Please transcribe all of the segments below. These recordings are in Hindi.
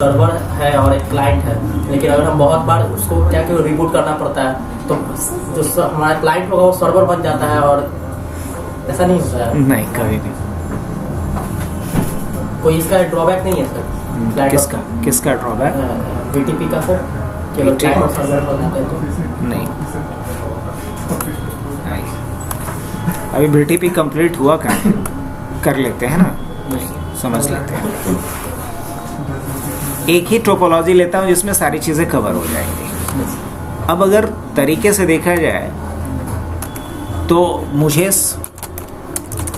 सर्वर है और एक क्लाइंट है, लेकिन अगर हम बहुत बार उसको क्या कि रिबूट करना पड़ता है तो जो हमारा क्लाइंट होगा वो सर्वर बन जाता है, और ऐसा नहीं होता है। नहीं, कभी नहीं। कोई इसका ड्रॉबैक नहीं है सर? किसका ड्रॉबैक? बीटीपी का सर, कि अगर क्लाइंट और सर्वर बन जाते हैं तो? नहीं, अभी बीटीपी कंप्लीट हुआ कर लेते हैं ना, समझ लेते हैं। एक ही टोपोलॉजी लेता हूँ जिसमें सारी चीज़ें कवर हो जाएंगी। अब अगर तरीके से देखा जाए तो मुझे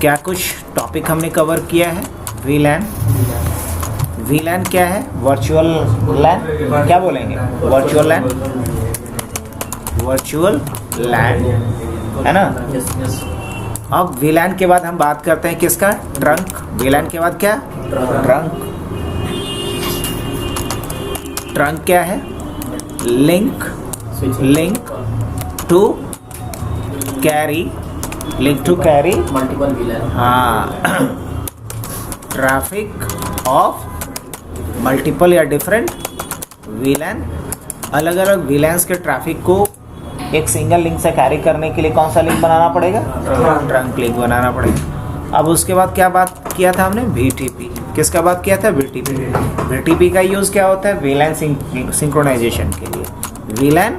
क्या कुछ टॉपिक हमने कवर किया है। वीलैन क्या है? वर्चुअल लैन, क्या बोलेंगे? वर्चुअल लैन है ना। अब वीलैन के बाद हम बात करते हैं किसका? ट्रंक। वीलैन के बाद क्या? ट्रंक क्या है? Link to carry multiple VLAN. हाँ, ट्रैफिक ऑफ मल्टीपल या डिफरेंट वीलैन। अलग अलग वीलैंस के ट्रैफिक को एक सिंगल लिंक से कैरी करने के लिए कौन सा लिंक बनाना पड़ेगा? ट्रंक लिंक बनाना पड़ेगा। अब उसके बाद क्या बात किया था हमने? बीटीपी। किसका बात किया था? बीटीपी का यूज़ क्या होता है? वीलैन सिंक्रोनाइजेशन के लिए। वीलैन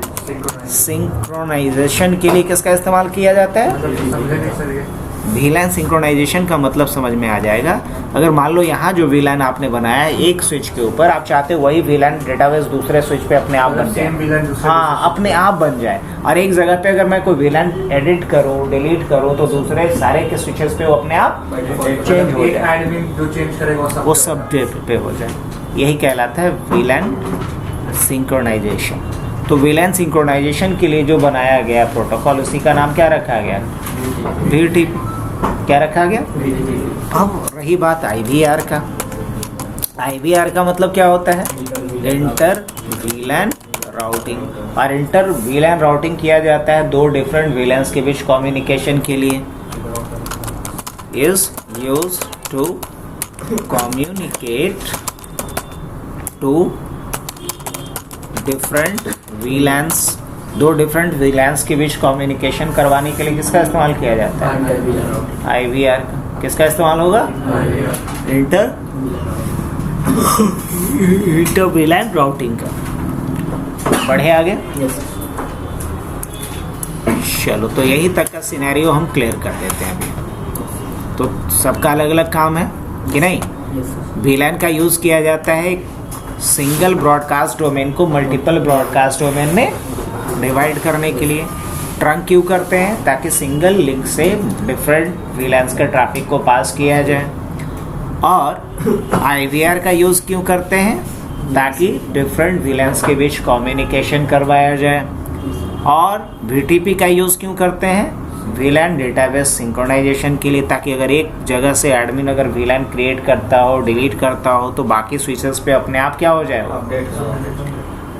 सिंक्रोनाइजेशन के लिए किसका इस्तेमाल किया जाता है? वीलैन सिंक्रोनाइजेशन का मतलब समझ में आ जाएगा। अगर मान लो यहाँ जो वीलैन आपने बनाया है एक स्विच के ऊपर, आप चाहते हो वही वीलैन डेटाबेस दूसरे स्विच पे अपने आप बन जाए। हाँ, अपने आप बन जाए। और एक जगह पे अगर मैं कोई वीलैन एडिट करूँ, डिलीट करूँ, तो दूसरे सारे के स्विचेस पे वो अपने आप चेंज हो जाए, वो सब पे हो जाए। यही कहलाता है वीलैन सिंक्रोनाइजेशन। तो वीलैन सिंक्रोनाइजेशन के लिए जो बनाया गया प्रोटोकॉल, उसी का नाम क्या रखा गया? बीटीपी। क्या रखा गया? अब रही बात आईवीआर का। आईवीआर का मतलब क्या होता है? Inter वीलैन routing. और इंटर वीलैन राउटिंग किया जाता है दो डिफरेंट वीलैंस के बीच कम्युनिकेशन के लिए। Is use to communicate to different VLANs. दो डिफरेंट वीलैंस के बीच कम्युनिकेशन करवाने के लिए किसका इस्तेमाल किया जाता है? आईवीआर का। किसका इस्तेमाल होगा? इंटर वीलैन राउटिंग का। बढ़े आगे। चलो, तो यही तक का सिनेरियो हम क्लियर कर देते हैं अभी। तो सबका अलग अलग काम है कि नहीं? वीलैन का यूज़ किया जाता है सिंगल ब्रॉडकास्ट डोमेन को मल्टीपल ब्रॉडकास्ट डोमेन में डिवाइड करने के लिए। ट्रंक क्यों करते हैं? ताकि सिंगल लिंक से डिफरेंट वीलैंस के ट्रैफिक को पास किया जाए। और आईवीआर का यूज़ क्यों करते हैं? ताकि डिफरेंट वीलैंस के बीच कम्युनिकेशन करवाया जाए। और बीटीपी का यूज़ क्यों करते हैं? वीलैन डेटाबेस सिंक्रोनाइजेशन के लिए, ताकि अगर एक जगह से एडमिन अगर वीलैन क्रिएट करता हो, डिलीट करता हो, तो बाकी स्विचेस पे अपने आप क्या हो जाएगा?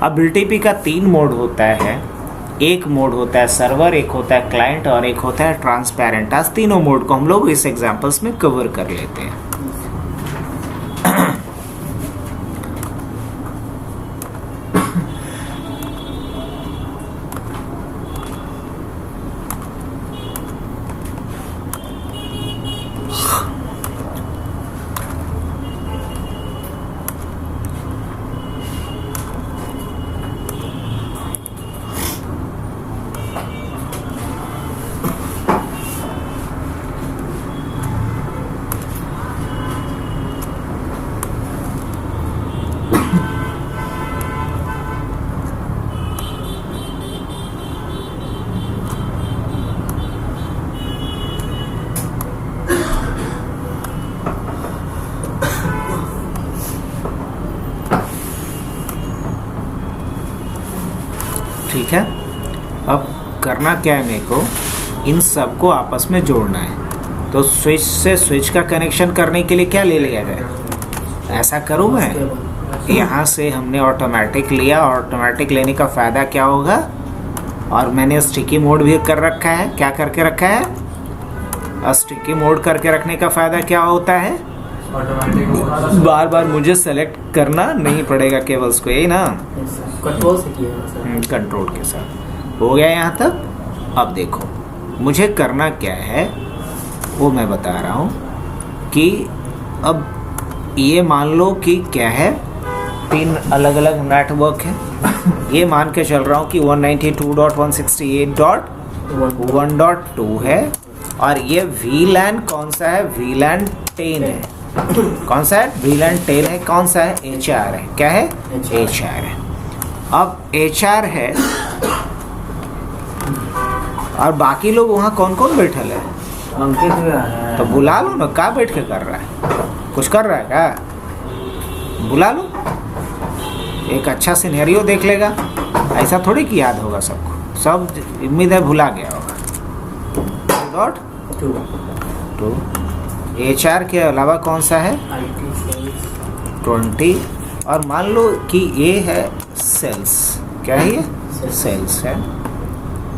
अब बीटीपी का 3 मोड होता है। एक मोड होता है सर्वर, एक होता है क्लाइंट, और एक होता है ट्रांसपेरेंट। आज तीनों मोड को हम लोग इस एग्जांपल्स में कवर कर लेते हैं। ठीक है। अब करना क्या है, मेरे को इन सब को आपस में जोड़ना है। तो स्विच से स्विच का कनेक्शन करने के लिए क्या ले लिया जाए? ऐसा करूँ मैं? यहाँ से हमने ऑटोमेटिक लिया। ऑटोमेटिक लेने का फ़ायदा क्या होगा? और मैंने स्टिकी मोड भी कर रखा है। क्या करके रखा है? स्टिकी मोड करके रखने का फ़ायदा क्या होता है? ऑटोमेटिक बार बार मुझे सेलेक्ट करना नहीं पड़ेगा केबल्स को, यही ना? कंट्रोल से किया है सर। कंट्रोल के साथ हो गया यहाँ तक। अब देखो मुझे करना क्या है वो मैं बता रहा हूँ कि अब ये मान लो कि क्या है, 3 अलग अलग नेटवर्क है। ये मान के चल रहा हूँ कि 192.168.1.2 है और ये VLAN कौन सा है? VLAN 10 है। कौन सा है? VLAN 10 है। कौन सा है? HR है। क्या है? HR है। अब HR है और बाकी लोग वहाँ कौन कौन बैठल है? अंकित भी है। तो बुला लो ना, कहाँ बैठ के कर रहा है? कुछ कर रहा है क्या? बुला लो, एक अच्छा सिनेरियो देख लेगा। ऐसा थोड़ी कि याद होगा सबको, सब उम्मीद है भुला गया होगा। डॉट 2 HR के अलावा कौन सा है? IT सेल्स 20 और मान लो कि ये है सेल्स। क्या है ये? सेल्स है।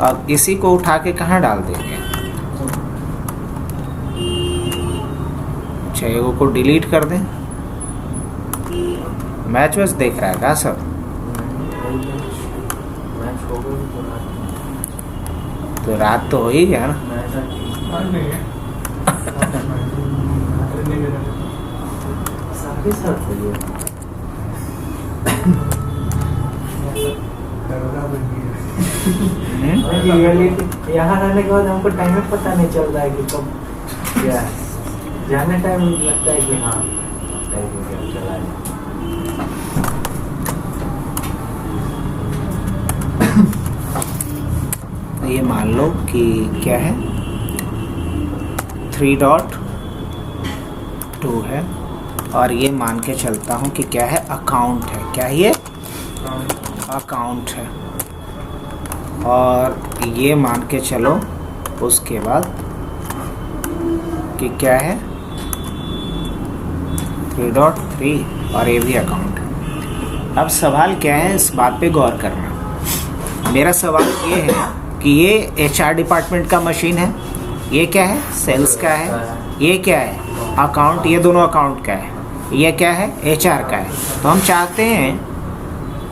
अब इसी को उठा के कहाँ डाल देंगे? अच्छा एगो को डिलीट कर दें। मैच वैच देख रहा है क्या सब? मैच हो गई तो रात तो हो ही गया ना। साथ साथ हो गया। यहाँ रहने के बाद हमको टाइम में पता नहीं चल रहा है कि कब क्या है। जाने टाइम लगता है कि हाँ टाइम हो गया, चला है। ये मान लो कि क्या है, 3.2 है और ये मान के चलता हूँ कि क्या है? अकाउंट है। क्या है ये? अकाउंट है। और ये मान के चलो उसके बाद कि क्या है? 3.3 और ये भी अकाउंट है। अब सवाल क्या है, इस बात पे गौर करना। मेरा सवाल ये है कि ये HR डिपार्टमेंट का मशीन है, ये क्या है? सेल्स का है। ये क्या है? अकाउंट। ये दोनों अकाउंट का है। ये क्या है? HR का है। तो हम चाहते हैं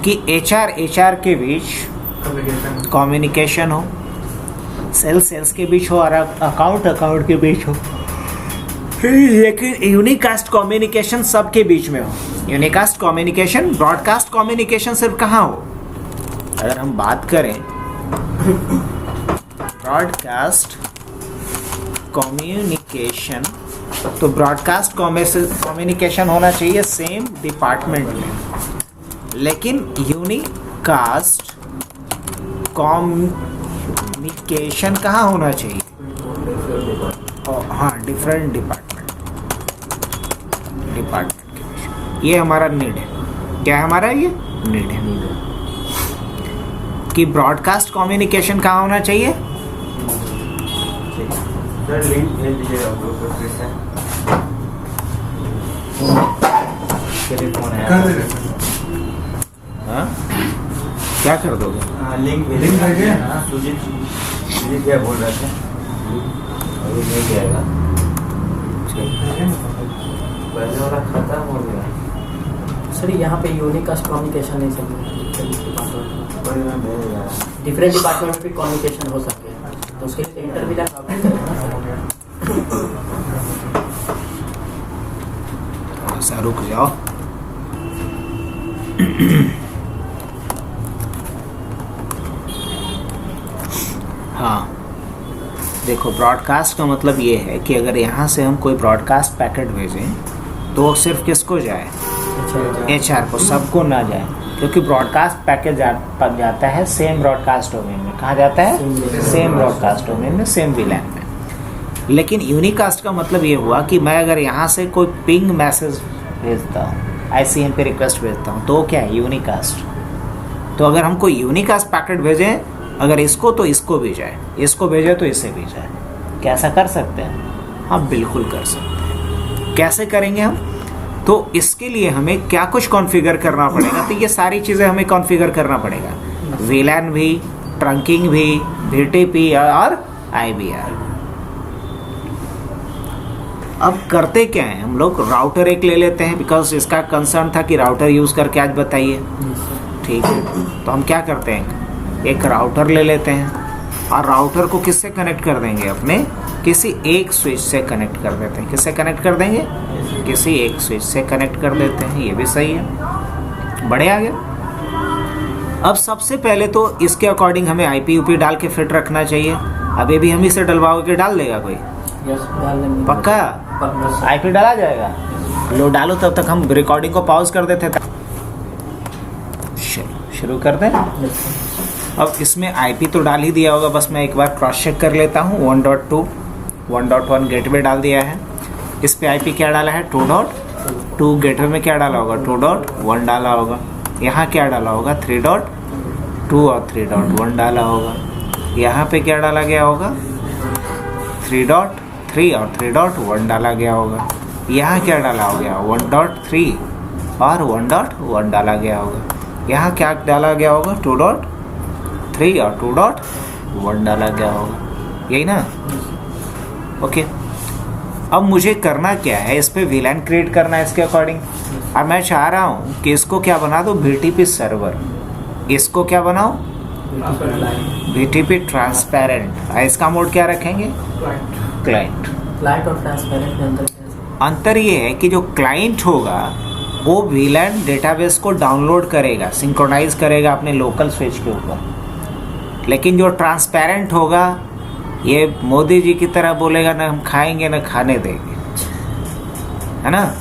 कि HR के बीच कम्युनिकेशन हो, सेल्स के बीच हो और अकाउंट के बीच हो। लेकिन यूनिकास्ट कम्युनिकेशन सबके बीच में हो। यूनिकास्ट कम्युनिकेशन, ब्रॉडकास्ट कम्युनिकेशन सिर्फ कहाँ हो? अगर हम बात करें ब्रॉडकास्ट कम्युनिकेशन, तो ब्रॉडकास्ट कम्युनिकेशन होना चाहिए सेम डिपार्टमेंट में, लेकिन यूनिकास्ट कम्युनिकेशन कहाँ होना चाहिए? हाँ, डिफरेंट डिपार्टमेंट के बीच। ये हमारा नीड है। क्या है हमारा? ये नीड है कि ब्रॉडकास्ट कम्युनिकेशन कहाँ होना चाहिए? सर लिंक भेज दीजिएगा ग्रुप पर फिर से। टेलीफोन है। हाँ, क्या कर दोगे? लिंक भेजिए ना। सुजीत क्या बोल रहे थे? अभी नहीं जाएगा। पहले वाला खत्म हो गया। सर यहाँ पे यूनिकास्ट कम्युनिकेशन नहीं सकते, डिफरेंट डिपार्टमेंट में भी कम्युनिकेशन हो सके, तो उसके लिए इंटरव्यू का अपडेट करें ना सर। थोड़ा सा रुक जाओ। हाँ देखो, ब्रॉडकास्ट का मतलब ये है कि अगर यहाँ से हम कोई ब्रॉडकास्ट पैकेट भेजें तो वो सिर्फ किसको जाए? HR को, सबको ना जाए, क्योंकि ब्रॉडकास्ट पैकेज जाता है सेम ब्रॉडकास्ट डोमेन में। कहाँ जाता है? सेम ब्रॉडकास्ट डोमेन में, सेम VLAN में। लेकिन यूनिकास्ट का मतलब ये हुआ कि मैं अगर यहाँ से कोई पिंग मैसेज भेजता हूँ, ICM पे रिक्वेस्ट भेजता हूँ, तो क्या है? यूनिकास्ट। तो अगर हम कोई यूनिकास्ट पैकेट भेजें, अगर इसको तो इसको भी जाए, इसको भेजे तो इसे भी जाए, कैसा कर सकते हैं? हाँ बिल्कुल कर सकते हैं। कैसे करेंगे हम? तो इसके लिए हमें क्या कुछ कॉन्फ़िगर करना पड़ेगा? तो ये सारी चीज़ें हमें कॉन्फ़िगर करना पड़ेगा। VLAN भी, ट्रंकिंग भी, BTP और IBR। अब करते क्या है हम लोग, राउटर एक ले लेते हैं, बिकॉज इसका कंसर्न था कि राउटर यूज़ करके आज बताइए। ठीक है, तो हम क्या करते हैं, एक राउटर ले लेते हैं और राउटर को किससे कनेक्ट कर देंगे, अपने किसी एक स्विच से कनेक्ट कर देते हैं। किससे कनेक्ट कर देंगे, किसी एक स्विच से कनेक्ट कर देते हैं। ये भी सही है, बढ़िया गया। अब सबसे पहले तो इसके अकॉर्डिंग हमें IP UP डाल के फिट रखना चाहिए। अभी भी हम इसे डलवाओगे कि डाल देगा कोई, डाल देंगे। पक्का IP डाला जाएगा। लो डालो, तब तक हम रिकॉर्डिंग को पॉज कर देते थे। शुरू करते हैं। अब इसमें IP तो डाल ही दिया होगा, बस मैं एक बार क्रॉस चेक कर लेता हूँ। 1.2 1.1 गेटवे डाल दिया है। इस पे IP क्या डाला है, 2.2। गेटवे में क्या डाला होगा, 2.1 डाला होगा। यहाँ क्या डाला होगा, 3.2 और 3.1 डाला होगा। यहाँ पे क्या डाला गया होगा, 3.3 और 3.1 डाला गया होगा। यहाँ क्या डाला हो गया, 1.3 और 1.1 डाला गया होगा। यहाँ क्या डाला गया होगा, 2.3 और 2.1 डाला गया होगा। यही ना, ओके। अब मुझे करना क्या है, इस पे VLAN क्रिएट करना है इसके अकॉर्डिंग। और मैं चाह रहा हूँ कि इसको क्या बना दो, BTP सर्वर। इसको क्या बनाओ, BTP ट्रांसपेरेंट। इसका मोड क्या रखेंगे, क्लाइंट। क्लाइंट और ट्रांसपेरेंट में अंतर क्या है? अंतर ये है कि जो क्लाइंट होगा वो VLAN डेटाबेस को डाउनलोड करेगा, सिंक्रोनाइज करेगा अपने लोकल स्विच के ऊपर। लेकिन जो ट्रांसपेरेंट होगा, ये मोदी जी की तरह बोलेगा, ना हम खाएंगे ना खाने देंगे, है ना।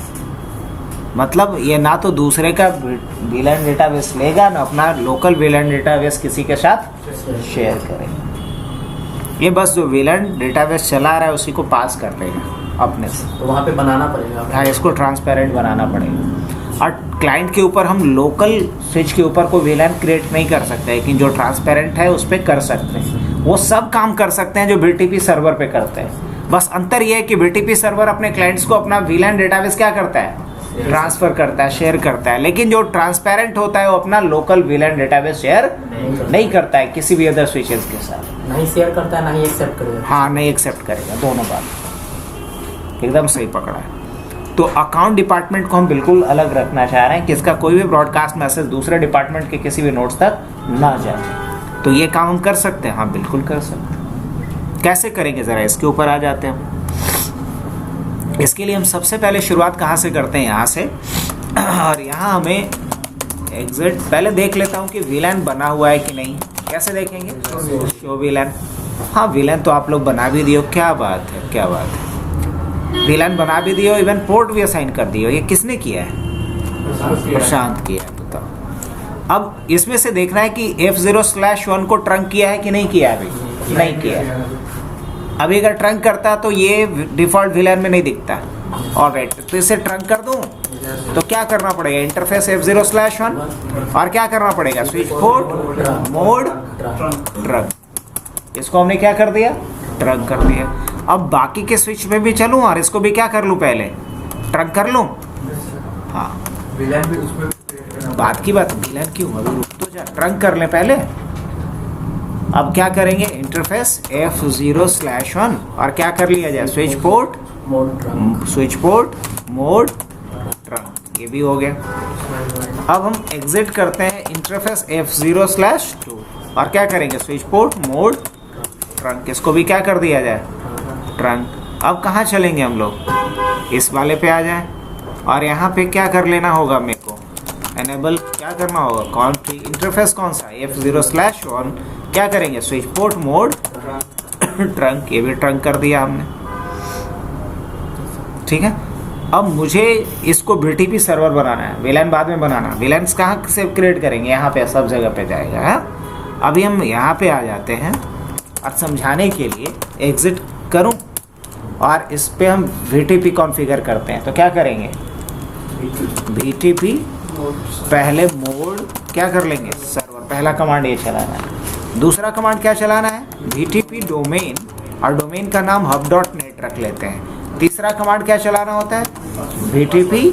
मतलब ये ना तो दूसरे का VLAN डेटाबेस लेगा, ना अपना लोकल VLAN डेटाबेस किसी के साथ शेयर करेगा। ये बस जो VLAN डेटाबेस चला रहा है उसी को पास कर देगा अपने से। तो वहाँ पे बनाना पड़ेगा। हाँ, इसको ट्रांसपेरेंट बनाना पड़ेगा। और क्लाइंट के ऊपर हम लोकल स्विच के ऊपर कोई VLAN क्रिएट नहीं कर सकते, लेकिन जो ट्रांसपेरेंट है उस पर कर सकते हैं। वो सब काम कर सकते हैं जो BTP सर्वर पे करते हैं। बस अंतर ये है कि BTP सर्वर अपने क्लाइंट्स को अपना VLAN डेटाबेस क्या करता है, ट्रांसफर करता है, शेयर करता है। लेकिन जो ट्रांसपेरेंट होता है वो अपना लोकल VLAN डेटाबेस शेयर नहीं करता है किसी भी अदर स्विचेस के साथ। नहीं शेयर करता है, नहीं एक्सेप्ट करेगा। हाँ, नहीं एक्सेप्ट करेगा। दोनों बात एकदम सही पकड़ा है। तो अकाउंट डिपार्टमेंट को हम बिल्कुल अलग रखना चाह रहे हैं कि इसका कोई भी ब्रॉडकास्ट मैसेज दूसरे डिपार्टमेंट के किसी भी नोट्स तक ना जाए। तो ये काम हम कर सकते हैं, हाँ बिल्कुल कर सकते हैं। कैसे करेंगे, ज़रा इसके ऊपर आ जाते हैं। इसके लिए हम सबसे पहले शुरुआत कहाँ से करते हैं, यहाँ से। और यहाँ हमें एग्जिट पहले देख लेता हूँ कि VLAN बना हुआ है कि नहीं। कैसे देखेंगे, शो VLAN। हाँ, VLAN तो आप लोग बना भी दियो, क्या बात है, क्या बात है। VLAN बना भी दियो, इवन पोर्ट भी असाइन कर दियो। ये किसने किया है, प्रशांत किया है। बताओ, अब इसमें से देखना है कि F0/1 को ट्रंक किया है कि नहीं किया है। अभी नहीं किया है। अभी अगर ट्रंक करता तो ये डिफॉल्ट VLAN में नहीं दिखता। ऑलराइट, तो इसे ट्रंक कर दूं तो क्या करना पड़ेगा, इंटरफेस F0/1 और क्या करना पड़ेगा, स्विच पोर्ट मोड ट्रंक। इसको हमने क्या कर दिया, ट्रंक कर दिया। अब बाकी के स्विच पे भी चलूं और इसको भी क्या कर लूं, पहले ट्रंक कर लूं। हाँ, VLAN भी उसमें बात की बात, VLAN क्यों, अभी रुक तो जा, ट्रंक कर ले पहले। अब क्या करेंगे, इंटरफेस F0/1 और क्या कर लिया जाए, switch port switch port mode trunk. ये भी हो गया। अब हम एग्जिट करते हैं इंटरफेस F0/2 और क्या करेंगे, स्विच पोर्ट मोड ट्रंक। इसको भी क्या कर दिया जाए, ट्रंक। अब कहाँ चलेंगे हम लोग, इस वाले पे आ जाएं और यहाँ पे क्या कर लेना होगा, मेरे को एनेबल क्या करना होगा, कौन इंटरफेस कौन सा, F0/1। क्या करेंगे, स्विच पोर्ट मोड ट्रंक। ये भी ट्रंक कर दिया हमने, ठीक है। अब मुझे इसको BTP सर्वर बनाना है, VLAN बाद में बनाना। VLAN कहाँ से क्रिएट करेंगे, यहाँ पे सब जगह पे जाएगा है? अभी हम यहाँ पे आ जाते हैं और समझाने के लिए एग्जिट करूं और इस पे हम BTP कॉन्फ़िगर करते हैं। तो क्या करेंगे, BTP पहले मोड क्या कर लेंगे, सर्वर। पहला कमांड ये चलाना है। दूसरा कमांड क्या चलाना है, BTP डोमेन, और डोमेन का नाम hub.net रख लेते हैं। तीसरा कमांड क्या चलाना होता है, BTP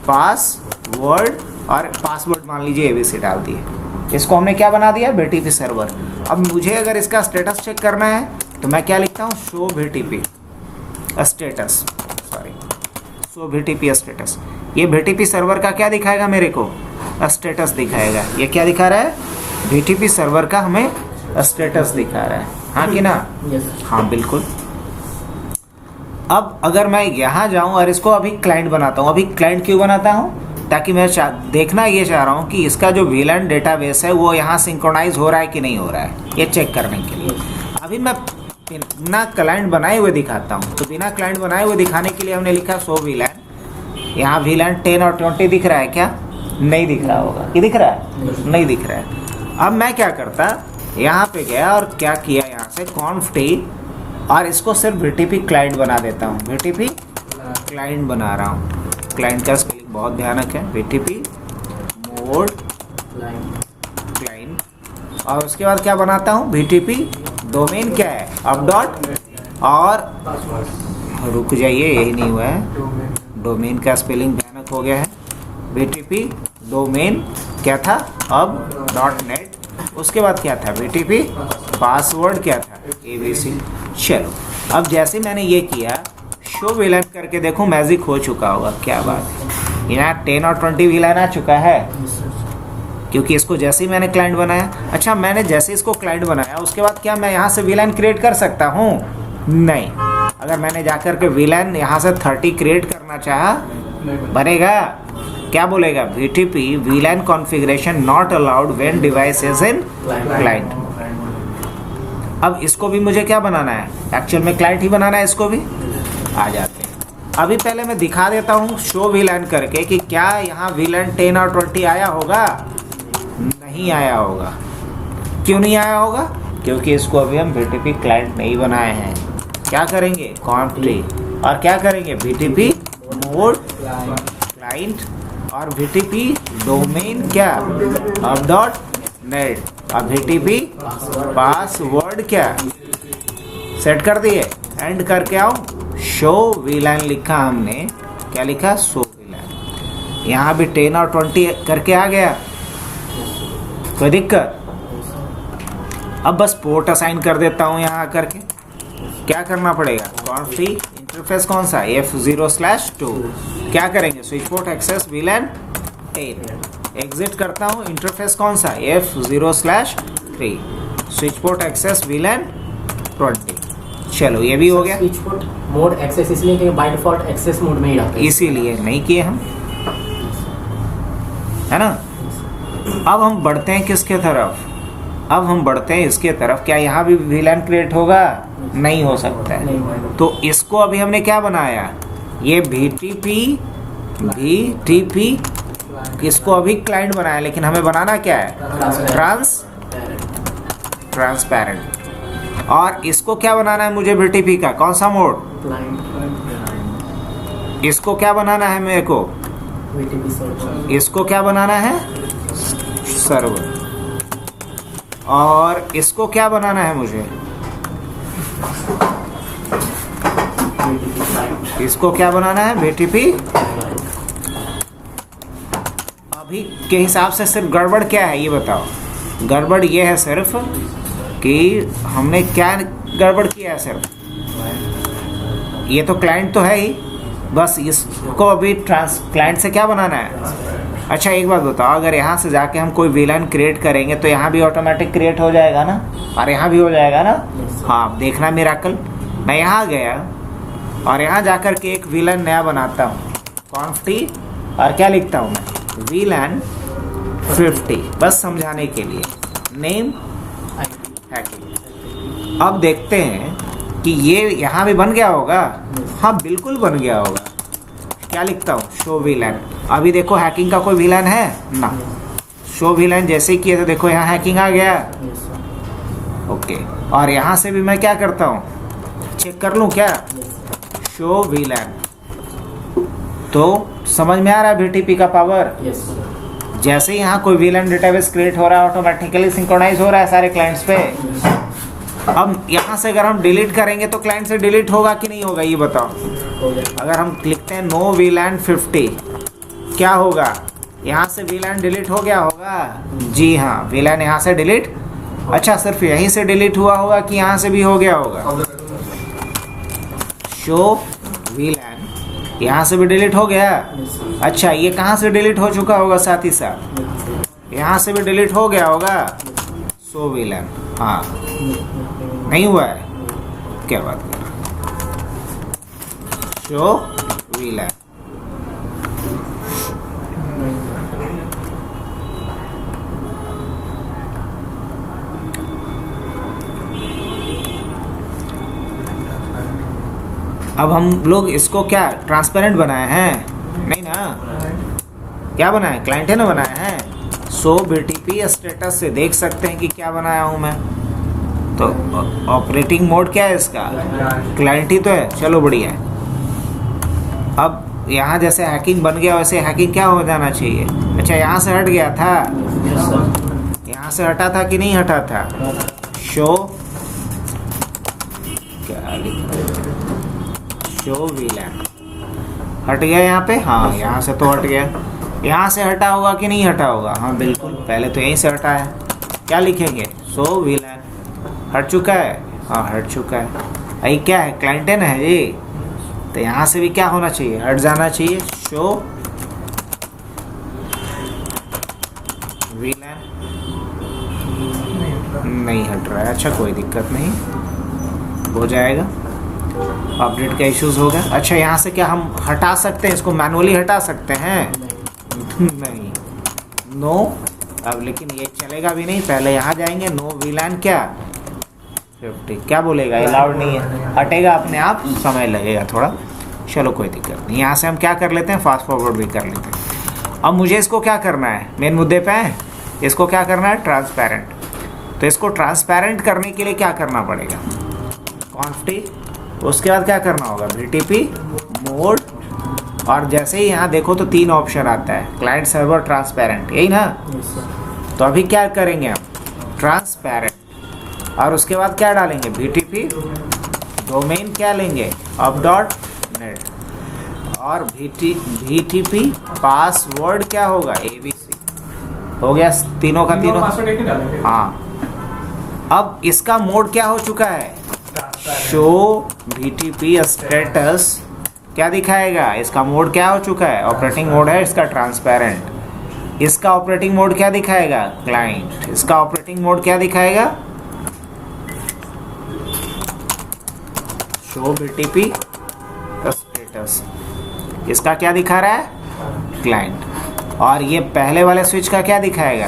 पासवर्ड, और पासवर्ड मान लीजिए ABC डाल दिए। इसको हमने क्या बना दिया, BTP सर्वर। अब मुझे अगर इसका स्टेटस चेक करना है तो मैं क्या लिखता हूँ, शो BTP स्टेटस। सो VTP स्टेटस। ये VTP सर्वर का क्या दिखाएगा मेरे को? स्टेटस दिखाएगा। ये क्या दिखा रहा है? VTP सर्वर का हमें स्टेटस दिखा रहा है, हाँ कि ना? यस। हाँ बिल्कुल। अब अगर मैं यहाँ जाऊँ और इसको अभी क्लाइंट बनाता हूँ, अभी क्लाइंट क्यों बनाता हूँ? ताकि मैं देखना ये चाह रहा हूँ कि इसका जो VLAN डेटाबेस है वो यहाँ सिंक्रोनाइज हो रहा है कि नहीं हो रहा है, ये चेक करने के लिए। अभी मैं बिना क्लाइंट बनाए हुए दिखाता हूँ। तो बिना क्लाइंट बनाए हुए दिखाने के लिए हमने लिखा शो VLAN। यहाँ VLAN 10 और 20 दिख रहा है क्या? नहीं दिख रहा होगा। ये दिख रहा है? नहीं दिख रहा है। अब मैं क्या करता, यहाँ पे गया और क्या किया, यहाँ से conft और इसको सिर्फ VTP क्लाइंट बना देता हूँ। VTP क्लाइंट बना रहा हूँ। क्लाइंट का स्पेलिंग बहुत भयानक है, VTP मोड क्लाइंट। और उसके बाद क्या बनाता हूँ? VTP डोमेन क्या है? अप डॉट और रुक जाइए, यही नहीं हुआ है। डोमेन का स्पेलिंग भयानक हो गया है। VTP डोमेन क्या था? अब .net। उसके बाद क्या था? VTP पासवर्ड क्या था? ABC। चलो अब जैसे मैंने ये किया, शो VLAN करके देखो, मैजिक हो चुका होगा। क्या बात है, यहाँ 10 और 20 VLAN आ चुका है, क्योंकि इसको जैसे ही मैंने क्लाइंट बनाया। अच्छा, मैंने जैसे इसको क्लाइंट बनाया उसके बाद क्या मैं यहाँ से VLAN क्रिएट कर सकता हूँ? नहीं। अगर मैंने जाकर के VLAN यहाँ से 30 क्रिएट करना चाहा, बनेगा? क्या बोलेगा? VTP VLAN configuration not allowed when device is in client. अब इसको भी मुझे क्या बनाना है? एक्चुअल में क्लाइंट ही बनाना है। इसको भी आ जाते हैं। अभी पहले मैं दिखा देता हूँ शो VLAN करके कि क्या यहाँ VLAN 10 और 20 आया होगा? नहीं आया होगा। क्यों नहीं आया होगा? क्योंकि इसको अभी हम VTP क्लाइंट नहीं बनाए हैं। क्या करेंगे? conft और क्या करेंगे? VTP मोड क्लाइंट और VTP डोमेन क्या? अब .net और VTP पासवर्ड क्या? सेट कर दिए। एंड करके आओ, शो VLAN लिखा हमने। क्या लिखा? Show VLAN। यहाँ भी 10 और 20 करके आ गया। कोई दिक्कत? अब बस पोर्ट असाइन कर देता हूँ यहाँ करके। क्या करना पड़ेगा? conft इंटरफेस कौन सा? F0/2। क्या करेंगे? Switch port access VLAN 10। Exit करता हूँ। इंटरफेस कौन सा? F0/3। Switch port access VLAN 20। चलो ये भी हो गया। स्विच पोर्ट मोड एक्सेस इसलिए कि बाय डिफॉल्ट एक्सेस मोड में ही रहता है, इसीलिए नहीं किए हम, है ना? अब हम बढ़ते हैं किसके तरफ? अब हम बढ़ते हैं इसके तरफ। क्या यहाँ भी VLAN क्रिएट होगा? नहीं हो सकता है। तो इसको अभी हमने क्या बनाया? ये VTP इसको अभी क्लाइंट बनाया, लेकिन हमें बनाना क्या है? ट्रांसपेरेंट। और इसको क्या बनाना है मुझे? VTP का कौन सा मोड? इसको क्या बनाना है मेरे को? इसको क्या बनाना है? सर्वर। और इसको क्या बनाना है मुझे? इसको क्या बनाना है? VTP। अभी के हिसाब से सिर्फ गड़बड़ क्या है ये बताओ? गड़बड़ ये है सिर्फ कि हमने क्या गड़बड़ किया है? सिर्फ ये तो क्लाइंट तो है ही, बस इसको अभी क्लाइंट से क्या बनाना है? अच्छा एक बात बताओ, अगर यहाँ से जाके हम कोई VLAN क्रिएट करेंगे तो यहाँ भी ऑटोमेटिक क्रिएट हो जाएगा ना, और यहाँ भी हो जाएगा ना? हाँ, देखना मिराकल। मैं यहाँ गया और यहाँ जाकर के एक VLAN नया बनाता हूँ, conft और क्या लिखता हूँ मैं? VLAN 50, बस समझाने के लिए। Name hacking. अब देखते हैं कि ये यहाँ भी बन गया होगा। हाँ बिल्कुल बन गया होगा। क्या लिखता हूँ? Show VLAN। अभी देखो हैकिंग का कोई VLAN है ना? शो VLAN जैसे ही किया तो देखो यहाँ हैकिंग आ गया। ओके, और यहाँ से भी मैं क्या करता हूँ? चेक कर लूँ क्या? Show VLAN। तो समझ में आ रहा है VTP का पावर? जैसे ही यहाँ कोई VLAN डेटाबेस क्रिएट हो रहा है, ऑटोमेटिकली सिंक्रोनाइज हो रहा है सारे क्लाइंट्स पे। अब यहाँ से अगर हम डिलीट करेंगे तो क्लाइंट से डिलीट होगा कि नहीं होगा ये बताओ? अगर हम लिखते हैं नो VLAN 50, क्या होगा? यहाँ से VLAN डिलीट हो गया होगा? जी हाँ, VLAN यहाँ से डिलीट। अच्छा, सिर्फ यहीं से डिलीट हुआ होगा कि यहाँ से भी हो गया होगा? शो VLAN यहाँ से भी डिलीट हो गया। Yes, sir. अच्छा, ये कहाँ से डिलीट हो चुका होगा साथ ही साथ? Yes, sir. यहाँ से भी डिलीट हो गया होगा। शो VLAN, हाँ नहीं हुआ है, क्या बात कर रहे हो? शो VLAN, अब हम लोग इसको क्या ट्रांसपेरेंट बनाए हैं? नहीं ना, क्या बनाए? क्लाइंट है ना बनाया है। सो BTP स्टेटस से देख सकते हैं कि क्या बनाया हूं मैं। तो ऑपरेटिंग मोड क्या है इसका? क्लाइंट ही तो है, चलो बढ़िया है। अब यहाँ जैसे हैकिंग बन गया वैसे हैकिंग क्या हो जाना चाहिए? अच्छा, यहाँ से हट गया था, Yes, sir. यहाँ से हटा था कि नहीं हटा था? शो क्या लिखा? शो VLAN हट गया यहाँ पे, हाँ यहाँ से तो हट गया। यहाँ से हटा होगा कि नहीं हटा होगा? हाँ बिल्कुल, पहले तो यहीं से हटा है। क्या लिखेंगे? शो VLAN हट चुका है, हाँ हट चुका है। अरे क्या है? क्लाइंट है ना है जी, तो यहाँ से भी क्या होना चाहिए? हट जाना चाहिए। शो VLAN नहीं हट रहा है। अच्छा, कोई दिक्कत नहीं, हो जाएगा। अपडेट का इश्यूज होगा। अच्छा, यहाँ से क्या हम हटा सकते हैं? इसको मैनुअली हटा सकते हैं? नहीं, नो। अब लेकिन ये चलेगा भी नहीं, पहले यहाँ जाएंगे। नो VLAN क्या 50, क्या बोलेगा? अलाउड नहीं है, हटेगा अपने आप, समय लगेगा थोड़ा। चलो कोई दिक्कत नहीं। यहाँ से हम क्या कर लेते हैं? फास्ट फॉरवर्ड भी कर लेते हैं। अब मुझे इसको क्या करना है? मेन मुद्दे पे है, इसको क्या करना है? ट्रांसपेरेंट। तो इसको ट्रांसपेरेंट करने के लिए क्या करना पड़ेगा? कॉन्फ्टी, उसके बाद क्या करना होगा? BTP मोड, और जैसे ही यहाँ देखो तो 3 ऑप्शन आता है, क्लाइंट सर्वर ट्रांसपेरेंट, यही ना? Yes, sir. तो अभी क्या करेंगे हम? ट्रांसपेरेंट, और उसके बाद क्या डालेंगे? BTP डोमेन क्या लेंगे? up.net, और BTP पासवर्ड क्या होगा? ABC। हो गया तीनों का तीनों। हाँ, अब इसका मोड क्या हो चुका है? शो BTP स्टेटस क्या दिखाएगा? इसका मोड क्या हो चुका है? ऑपरेटिंग मोड है इसका ट्रांसपेरेंट। इसका ऑपरेटिंग मोड क्या दिखाएगा? क्लाइंट। इसका ऑपरेटिंग मोड क्या दिखाएगा? Show BTP status. इसका क्या दिखा रहा है? क्लाइंट। और ये पहले वाले स्विच का क्या दिखाएगा?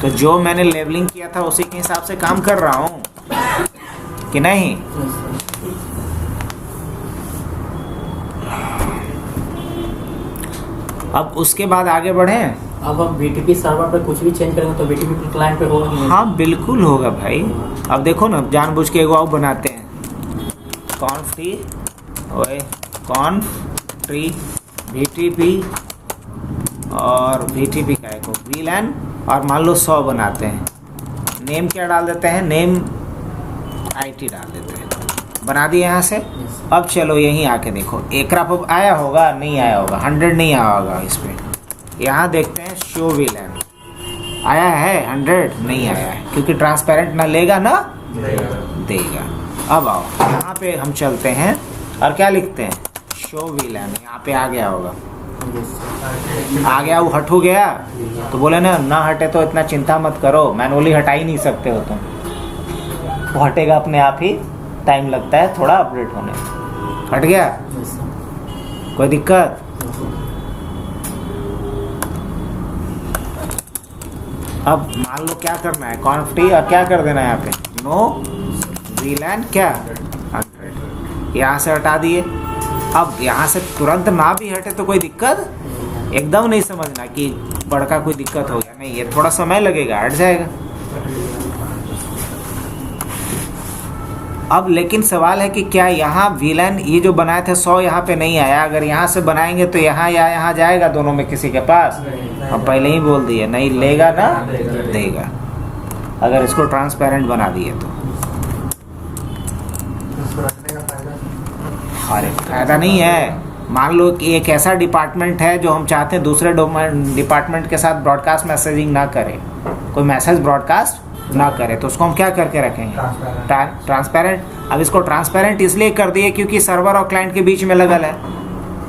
तो जो मैंने लेबलिंग किया था उसी के हिसाब से काम कर रहा हूँ कि नहीं? Yes, sir. अब उसके बाद आगे बढ़े। अब हम BTP सर्वर पे कुछ भी चेंज करेंगे तो BTP क्लाइंट पे होगा कि नहीं? हाँ बिल्कुल होगा भाई। अब देखो ना, जानबूझ के एगो बनाते हैं, कॉन्फ्टी ओए कॉन्फ्टी BTP और BTP का एक VLAN, और मान लो 100 बनाते हैं। नेम क्या डाल देते हैं? नेम IT डाल देते हैं, बना दिए यहाँ से। अब चलो यहीं आके देखो, एकरा पर आया होगा? नहीं आया होगा, 100 नहीं आया होगा इस पर। यहाँ देखते हैं शो VLAN आया है, 100 नहीं आया है, क्योंकि ट्रांसपेरेंट ना लेगा ना देगा। अब आओ यहाँ पे हम चलते हैं और क्या लिखते हैं? Show VLAN। यहाँ पे आ गया होगा, आ गया, वो हट हो गया। तो बोले ना हटे तो इतना चिंता मत करो, मैनुअली हटा ही नहीं सकते हो तुम, वो हटेगा अपने आप ही, टाइम लगता है थोड़ा अपडेट होने। हट गया, Yes, sir. कोई दिक्कत? अब मान लो क्या करना है? कॉन्फ्टी और क्या कर देना है यहाँ पे? नो VLAN क्या 100, यहाँ से हटा दिए। अब यहाँ से तुरंत ना भी हटे तो कोई दिक्कत? एकदम नहीं समझना कि बड़का कोई दिक्कत हो गया, नहीं, ये थोड़ा समय लगेगा, हट जाएगा। अब लेकिन सवाल है कि क्या यहाँ VLAN ये जो बनाए थे 100 यहाँ पे नहीं आया? अगर यहाँ से बनाएंगे तो यहाँ या यहाँ जाएगा, दोनों में किसी के पास? हम पहले ही बोल दिए नहीं लेगा ना देगा, अगर इसको ट्रांसपेरेंट बना दिए तो। अरे फायदा नहीं है। मान लो कि एक ऐसा डिपार्टमेंट है जो हम चाहते हैं दूसरे डिपार्टमेंट के साथ ब्रॉडकास्ट मैसेजिंग ना करे, कोई मैसेज ब्रॉडकास्ट ना करे, तो उसको हम क्या करके रखेंगे? ट्रांसपेरेंट। अब इसको ट्रांसपेरेंट इसलिए कर दिए क्योंकि सर्वर और क्लाइंट के बीच में लगल है।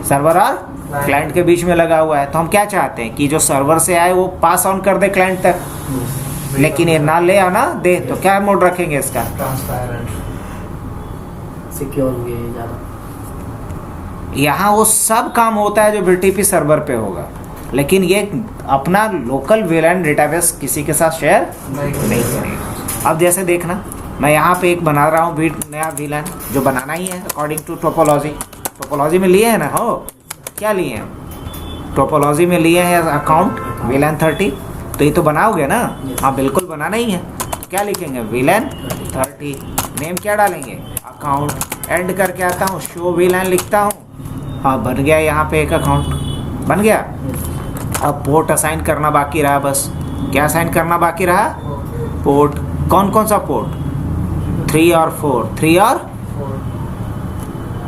सर्वर और क्लाइंट के बीच में लगा हुआ है। तो हम क्या चाहते हैं कि जो सर्वर से आए वो पास ऑन कर दे क्लाइंट तक, लेकिन ये ना ले आना दे। तो क्या मोड रखेंगे इसका? ट्रांसपेरेंट, सिक्योर हुए ज़्यादा। यहाँ वो सब काम होता है जो BTP सर्वर पे होगा, लेकिन ये अपना लोकल VLAN डेटाबेस किसी के साथ शेयर नहीं करेगा। अब जैसे देखना, मैं यहाँ पे एक बना रहा हूँ नया VLAN, जो बनाना ही है अकॉर्डिंग टू टोपोलॉजी में लिए हैं ना। हो क्या लिए हैं? टोपोलॉजी में लिए हैं अकाउंट VLAN 30। तो ये तो बनाओगे ना? हाँ बिल्कुल बनाना ही है। क्या लिखेंगे? VLAN 30। नेम क्या डालेंगे? अकाउंट। एंड करके आता हूँ, शो VLAN लिखता हूँ। हाँ बन गया, यहाँ पे एक अकाउंट बन गया। अब पोर्ट असाइन करना बाकी रहा बस। क्या असाइन करना बाकी रहा? पोर्ट। कौन कौन सा पोर्ट? 3 और 4। 3 और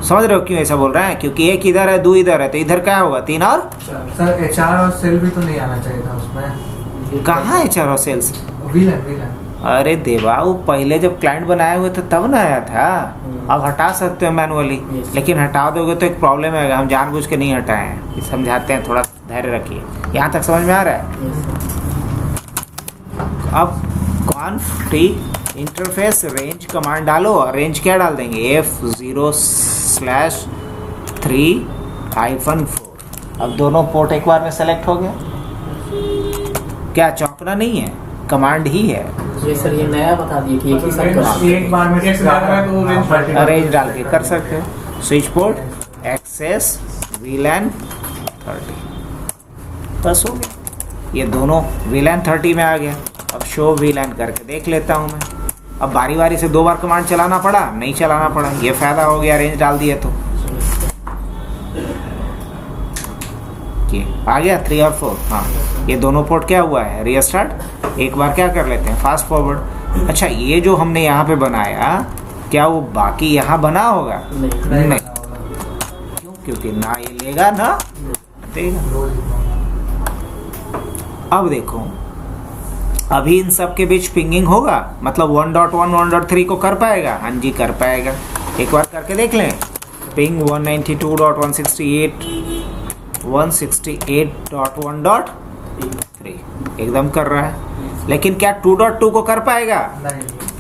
समझ रहे हो क्यों ऐसा बोल रहे हैं? क्योंकि एक इधर है, 2 इधर है, तो इधर क्या होगा? 3 और सर HR और सेल भी तो नहीं आना चाहिए था उसमें। कहाँ HR और सेल्स? VLAN अरे देवा, वो पहले जब क्लाइंट बनाए हुए थे तब ना आया था। अब हटा सकते हो मैनुअली, लेकिन हटा दोगे तो एक प्रॉब्लम है। हम जानबूझ के नहीं हटाए हैं, समझाते हैं, थोड़ा धैर्य रखिए। यहाँ तक समझ में आ रहा है? अब conf t interface range command डालो, और रेंज क्या डाल देंगे? F0/3-4। अब दोनों पोर्ट एक बार में सेलेक्ट हो गया। क्या चौंकना नहीं है, कमांड ही है। ये सर ये नया बता दिए कि एक ही साथ एक बार में रेंज डाल के कर सकते हो। स्विच पोर्ट एक्सेस VLAN 30, बस हो गया। ये दोनों VLAN 30 में आ गया। अब शो VLAN करके देख लेता हूँ मैं। अब बारी बारी से 2 बार कमांड चलाना पड़ा? नहीं चलाना पड़ा। ये फायदा हो गया रेंज डाल दिए तो। ये आ गया 3 और 4। हाँ ये दोनों पोर्ट क्या हुआ है? रीस्टार्ट। एक बार क्या कर लेते हैं? Fast forward. अच्छा, ये जो हमने यहाँ पे बनाया, क्या वो बाकी यहाँ बना होगा? नहीं। क्यों? क्योंकि ना ये लेगा ना देगा। अब देखो, अभी इन सब के बीच पिंगिंग होगा, मतलब 1.1 1.3 को कर पाएगा? हाँ जी कर पाएगा। एक बार करके देख लें। पिंग 192.168.1.3 एकदम कर रहा है। लेकिन क्या 2.2 को कर पाएगा?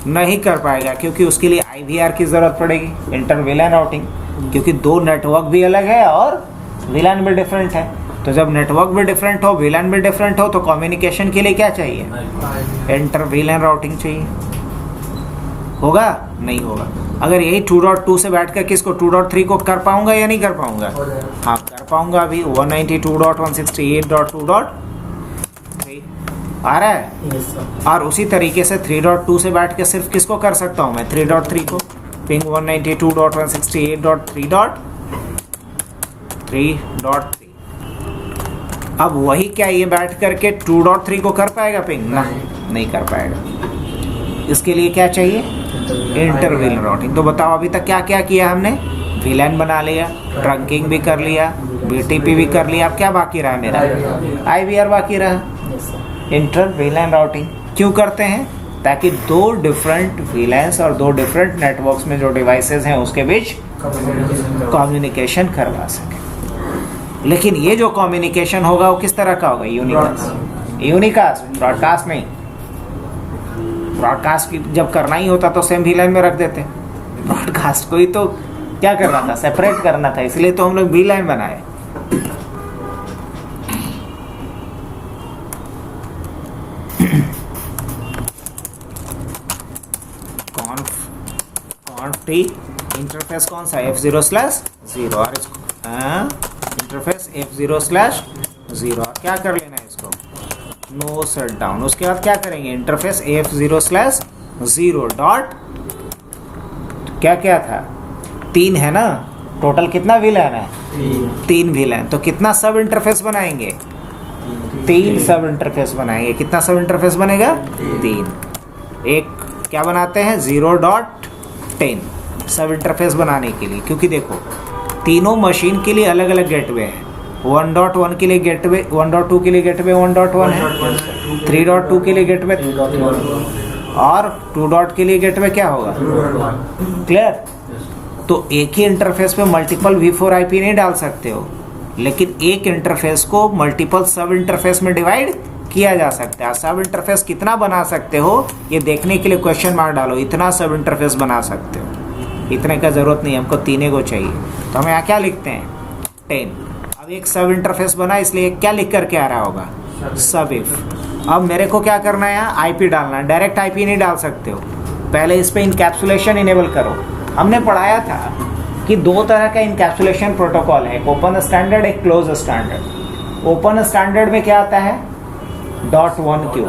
नहीं कर पाएगा, क्योंकि उसके लिए IVR की जरूरत पड़ेगी, इंटर VLAN राउटिंग। क्योंकि 2 नेटवर्क भी अलग है और VLAN भी डिफरेंट है। तो जब नेटवर्क भी डिफरेंट हो, VLAN भी डिफरेंट हो, तो कम्युनिकेशन के लिए क्या चाहिए? इंटर VLAN राउटिंग चाहिए। होगा? नहीं होगा। अगर यही 2.2 से बैठ कर किसको 2.3 को कर पाऊंगा या नहीं कर पाऊंगा? हाँ कर पाऊंगा। अभी 192.168.2.3 आ रहा है। और उसी तरीके से 3.2 से बैठ के सिर्फ किसको कर सकता हूँ मैं? 3.3 को। पिंग 192.168.3.3। अब वही क्या ये बैठ करके 2.3 को कर पाएगा पिंग? नहीं कर पाएगा। इसके लिए क्या चाहिए? Inter VLAN routing. तो बताओ अभी तक क्या क्या किया हमने? VLAN बना लिया, ट्रंकिंग भी कर लिया, BTP भी कर लिया। अब क्या बाकी रहा मेरा? IVR बाकी रहा। इंटर VLAN राउटिंग क्यों करते हैं? ताकि 2 डिफरेंट VLANs और 2 डिफरेंट नेटवर्क्स में जो डिवाइसेस हैं उसके बीच कम्युनिकेशन करवा सके। लेकिन ये जो कम्युनिकेशन होगा वो किस तरह का होगा? यूनिकास्ट, ब्रॉडकास्ट नहीं। ब्रॉडकास्ट की जब करना ही होता तो सेम VLAN में रख देते। ब्रॉडकास्ट को ही तो क्या करना था? सेपरेट करना था, इसलिए तो हम लोग VLAN बनाए। कॉन्फ इंटरफेस कौन सा? F0/0 और इसको इंटरफेस F0/0 और क्या कर लेना है इसको? No shutdown. उसके बाद क्या करेंगे? इंटरफेस F0/0 डॉट क्या क्या था? 3 है ना? टोटल कितना VLAN है? 3 VLAN। तो कितना सब इंटरफेस बनाएंगे? 3 सब इंटरफेस बनाएंगे। कितना सब इंटरफेस बनेगा? 3। एक क्या बनाते हैं? 0.10 सब इंटरफेस बनाने के लिए। क्योंकि देखो तीनों मशीन के लिए अलग अलग गेटवे है। 1.1 के लिए गेटवे, 1.2 के लिए गेटवे 1.1 है, 3.2 के लिए गेटवे और 2 डॉट के लिए गेटवे क्या होगा? क्लियर? तो एक ही इंटरफेस पे मल्टीपल V4 IP नहीं डाल सकते हो, लेकिन एक इंटरफेस को मल्टीपल सब इंटरफेस में डिवाइड किया जा सकता है। सब इंटरफेस कितना बना सकते हो ये देखने के लिए क्वेश्चन मार्क डालो, इतना सब इंटरफेस बना सकते हो। इतने का ज़रूरत नहीं, हमको 3 को चाहिए, तो हम यहाँ क्या लिखते हैं 10। अब एक सब इंटरफेस बना, इसलिए क्या लिख करके आ रहा होगा सब इफ। अब मेरे को क्या करना है, यहाँ IP डालना है। डायरेक्ट IP नहीं डाल सकते हो, पहले इस पर इनकैप्सुलेशन इनेबल करो। हमने पढ़ाया था कि 2 तरह का इनकैप्सुलेशन प्रोटोकॉल है, एक ओपन स्टैंडर्ड, एक क्लोज स्टैंडर्ड। ओपन स्टैंडर्ड में क्या आता है .1Q,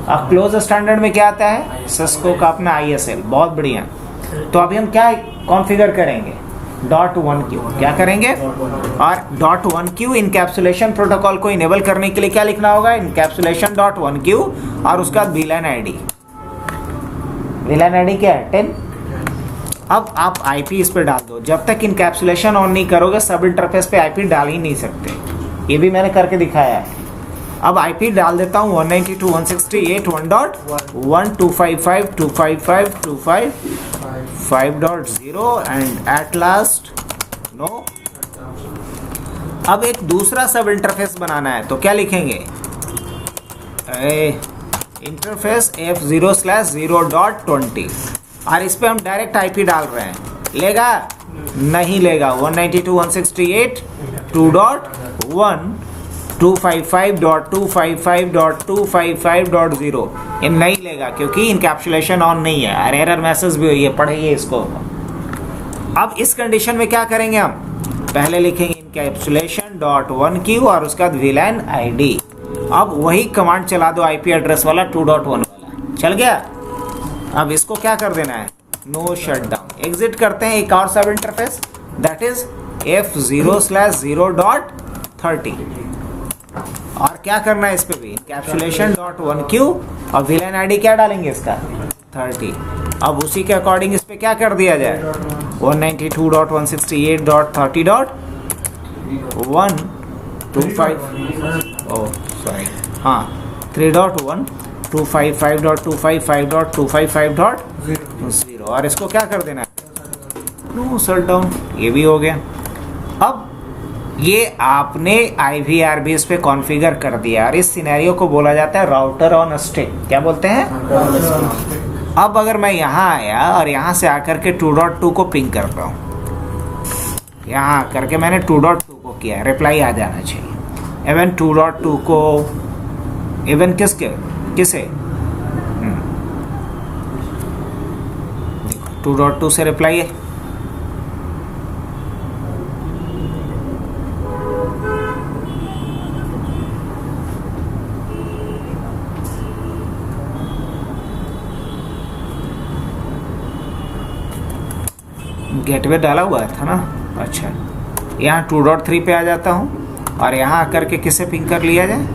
और क्लोज स्टैंडर्ड में क्या आता है सिस्को का अपना ISL। बहुत बढ़िया। तो अभी हम क्या कॉन्फ़िगर करेंगे .1Q, क्या करेंगे, और .1Q इनकैप्सुलेशन प्रोटोकॉल को इनेबल करने के लिए क्या लिखना होगा, इनकैप्सुलेशन .1Q और उसका VLAN ID। VLAN ID क्या है 10। अब आप IP इस पे डाल दो। जब तक इनकैप्सुलेशन ऑन नहीं करोगे सब इंटरफेस पे IP डाल ही नहीं सकते, ये भी मैंने करके दिखाया है। अब IP डाल देता हूँ 192.168.125.255.255.5.0 एंड एट लास्ट नो। अब एक दूसरा सब इंटरफेस बनाना है, तो क्या लिखेंगे इंटरफेस F0/0.20, और इस पे हम डायरेक्ट IP डाल रहे हैं। लेगा नहीं लेगा, 192.168.2.1 255.255.255.0 ये नहीं लेगा, क्योंकि इनकैप्सुलेशन ऑन नहीं है और एरर मैसेज भी हुई है, पढ़िए इसको। अब इस कंडीशन में क्या करेंगे, हम पहले लिखेंगे इनकैप्सुलेशन .1Q और उसका VLAN ID। अब वही कमांड चला दो IP एड्रेस वाला 2.1 वाला, चल गया। अब इसको क्या कर देना है, नो शटडाउन। एग्जिट करते हैं एक और सब इंटरफेस, दैट इज F0/0.30, और क्या करना है इस पे भी इनकैप्सुलेशन .1Q और VLAN ID क्या डालेंगे इसका 30। अब उसी के अकॉर्डिंग इस पे क्या कर दिया जाए 192.168.30.125 3.1 255.255.255.0 और इसको क्या कर देना है नो शटडाउन। ये भी हो गया। अब ये आपने IVRB इस पे कॉन्फ़िगर कर दिया, और इस सिनेरियो को बोला जाता है राउटर ऑन स्टिक। क्या बोलते हैं? अब अगर मैं यहाँ आया और यहाँ से आकर के 2.2 को पिंग कर रहा हूँ, यहाँ आकर के मैंने 2.2 को किया, रिप्लाई आ जाना चाहिए। इवन 2.2 को इवन किसे 2.2 से रिप्लाई है। गेटवे डाला हुआ था ना, अच्छा। यहाँ 2.3 पे आ जाता हूँ और यहाँ आकर के किसे पिंग कर लिया जाए,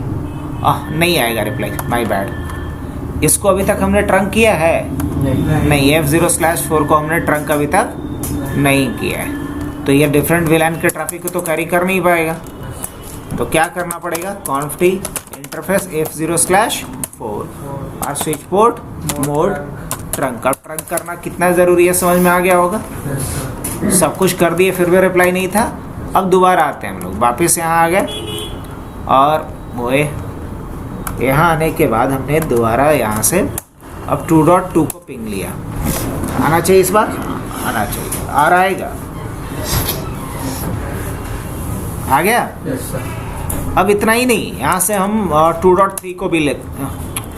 नहीं आएगा रिप्लाई, माय बैड। इसको अभी तक हमने ट्रंक किया है नहीं, F0/4 को हमने ट्रंक अभी तक नहीं किया है, तो ये डिफरेंट VLAN के ट्रैफिक को तो कैरी कर नहीं पाएगा। तो क्या करना पड़ेगा, कॉन्फ इंटरफेस F0/4 और स्विच पोर्ट मोड ट्रंक। अब ट्रंक करना कितना ज़रूरी है समझ में आ गया होगा। सब कुछ कर दिए फिर भी रिप्लाई नहीं था। अब दोबारा आते हैं हम लोग, वापस यहाँ आ गए और वो यहाँ आने के बाद हमने दोबारा यहाँ से अब 2.2 को पिंग लिया। आना चाहिए इस बार, आना चाहिए, आ रहा आएगा, आ गया। अब इतना ही नहीं, यहाँ से हम 2.3 को भी लेते,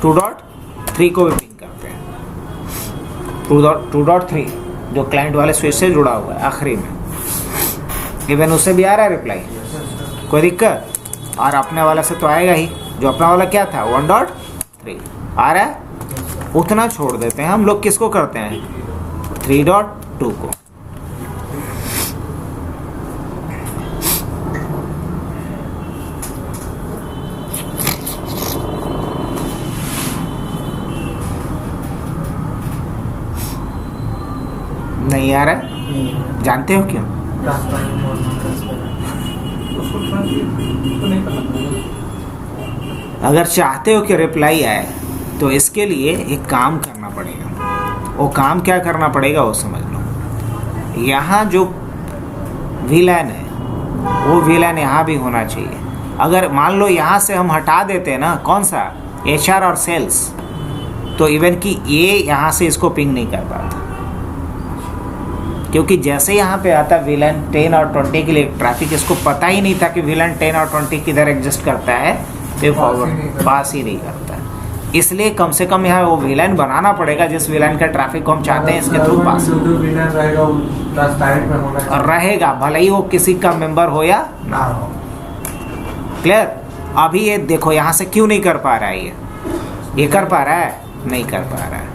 2.3 को भी पिंग करते हैं। 2.3 जो क्लाइंट वाले स्विच से जुड़ा हुआ है आखिरी में, इवन उससे भी आ रहा है रिप्लाई, कोई दिक्कत। और अपने वाला से तो आएगा ही, जो अपना वाला क्या था 1.3 आ रहा है, उतना छोड़ देते हैं हम लोग। किसको करते हैं 3.2 को। नहीं आ रहा है, जानते हो क्यों? अगर चाहते हो कि रिप्लाई आए तो इसके लिए एक काम करना पड़ेगा। वो काम क्या करना पड़ेगा वो समझ लो। यहाँ जो VLAN है वो VLAN यहाँ भी होना चाहिए। अगर मान लो यहाँ से हम हटा देते हैं ना, कौन सा, HR और सेल्स, तो इवन कि ये यहाँ से इसको पिंग नहीं कर पाता, क्योंकि जैसे यहाँ पे आता VLAN 10 और 20 के लिए ट्रैफिक, इसको पता ही नहीं था कि VLAN 10 और 20 किधर एग्जिस्ट करता है, तो फॉरवर्ड पास ही नहीं करता। इसलिए कम से कम यहाँ वो VLAN बनाना पड़ेगा जिस VLAN का ट्रैफिक को हम चाहते हैं इसके थ्रू पास जो VLAN रहेगा वो ट्रांसपेरेंट में होना चाहिए। और रहेगा, भले ही वो किसी का मेंबर हो या ना हो। क्लियर? अभी ये देखो यहाँ से क्यों नहीं कर पा रहा है, ये कर पा रहा है, नहीं कर पा रहा है।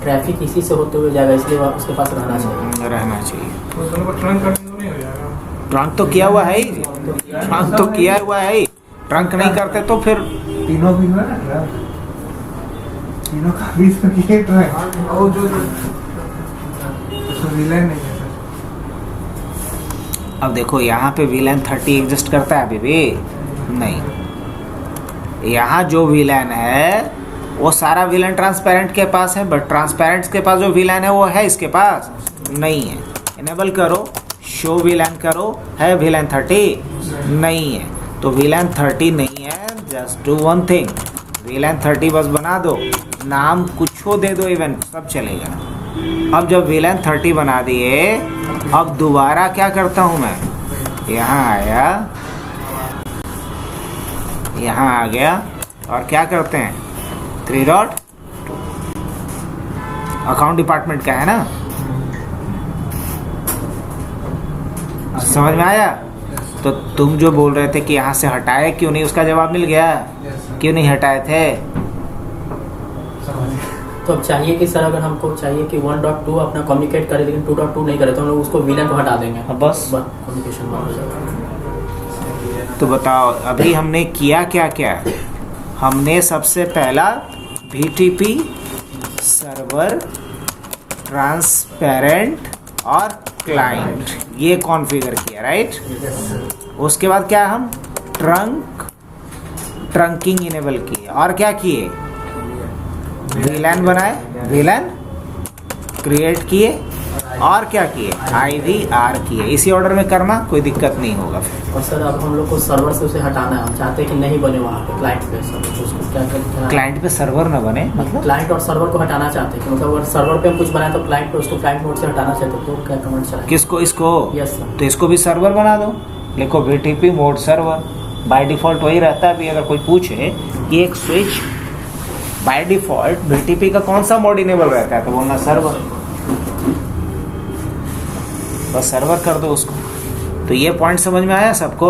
ट्रैफिक इसी से होते हुए जाएगा, इसलिए वह उसके पास रहना चाहिए। रहना चाहिए। तो दोनों को ट्रंक करने को नहीं हो जाएगा। ट्रंक तो किया हुआ है ही, ट्रंक तो किया हुआ है ही। ट्रंक नहीं करते तो फिर तीनों भी हुआ ना ट्रंक, तीनों का भी तो किए ट्रंक। और जो VLAN नहीं है। अब देखो यहाँ पे VLAN 30 एग्जिस्ट करता है अभी भी नहीं। यहाँ जो VLAN है वो सारा VLAN ट्रांसपेरेंट के पास है, बट ट्रांसपेरेंट के पास जो VLAN है वो है इसके पास नहीं है। इनेबल करो, शो VLAN करो, है VLAN 30 नहीं है, तो VLAN 30 नहीं है। Just do one thing, VLAN 30 बस बना दो, नाम कुछ हो दे दो, इवन सब चलेगा। अब जब VLAN 30 बना दिए, अब दोबारा क्या करता हूँ मैं, यहाँ आया, यहाँ आ गया और क्या करते हैं, 3 डॉट अकाउंट डिपार्टमेंट का है ना, समझ में आया? तो तुम जो बोल रहे थे कि यहाँ से हटाए क्यों नहीं, उसका जवाब मिल गया, क्यों नहीं हटाए थे। तो अब चाहिए कि सर, अगर हमको चाहिए कि 1.2 अपना कम्युनिकेट करे लेकिन 2.2 नहीं करे, तो हम लोग उसको VLAN को हटा देंगे, बस कम्युनिकेशन बंद हो जाएगा। तो बताओ अभी हमने किया क्या क्या। हमने सबसे पहला BTP सर्वर, ट्रांसपेरेंट और क्लाइंट ये कॉन्फ़िगर किया, राइट। उसके बाद क्या, हम ट्रंकिंग इनेबल किए, और क्या किए, VLAN बनाए, VLAN क्रिएट किए, और क्या किए, IVR किए। इसी ऑर्डर में करना, कोई दिक्कत नहीं होगा फिर। और सर अब हम लोग को सर्वर से उसे हटाना है, हम चाहते हैं कि नहीं बने वहाँ पे क्लाइंट पे सर्वर, तो उसको क्या करना, क्लाइंट पे सर्वर ना बने, मतलब क्लाइंट और सर्वर को हटाना चाहते हैं, मतलब अगर सर्वर पे हम कुछ बनाए तो क्लाइंट पे उसको क्लाइंट मोड से हटाना चाहते हैं, तो क्या कमेंट चला किसको, इसको, यस सर। तो इसको भी सर्वर बना दो, लिखो BTP mode server. By default वही रहता है। अभी अगर कोई पूछे कि एक स्विच बाय डिफ़ॉल्ट BTP का कौन सा मोड इनेबल रहता है, तो बोलना सर्वर, बस सर्वर कर दो उसको। तो ये पॉइंट समझ में आया सबको?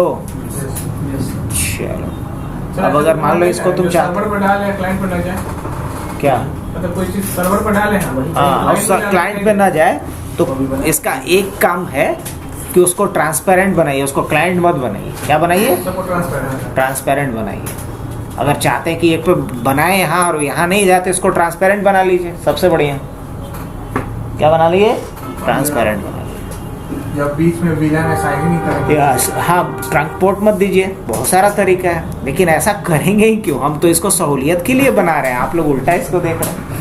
चलो अब अगर मान लो इसको तुम चाहते, सर्वर पर डाले क्लाइंट पर ना जाए, क्या, मतलब कोई चीज सर्वर पर डाले हैं, हाँ, क्लाइंट पे ना जाए, तो इसका एक काम है कि उसको ट्रांसपेरेंट बनाइए, उसको क्लाइंट मत बनाइए। क्या बनाइए, सबको ट्रांसपेरेंट। ट्रांसपेरेंट बनाइए। अगर चाहते हैं कि एक पे बनाए यहाँ और यहाँ नहीं जाते, इसको ट्रांसपेरेंट बना लीजिए, सबसे बढ़िया। क्या बना लिए, ट्रांसपेरेंट बना लीजिए। या बीच में VLAN असाइन ही नहीं करेंगे। हाँ, ट्रंक पोर्ट मत दीजिए, बहुत सारा तरीका है, लेकिन ऐसा करेंगे ही क्यों, हम तो इसको सहूलियत के लिए बना रहे हैं, आप लोग उल्टा इसको देख रहे हैं।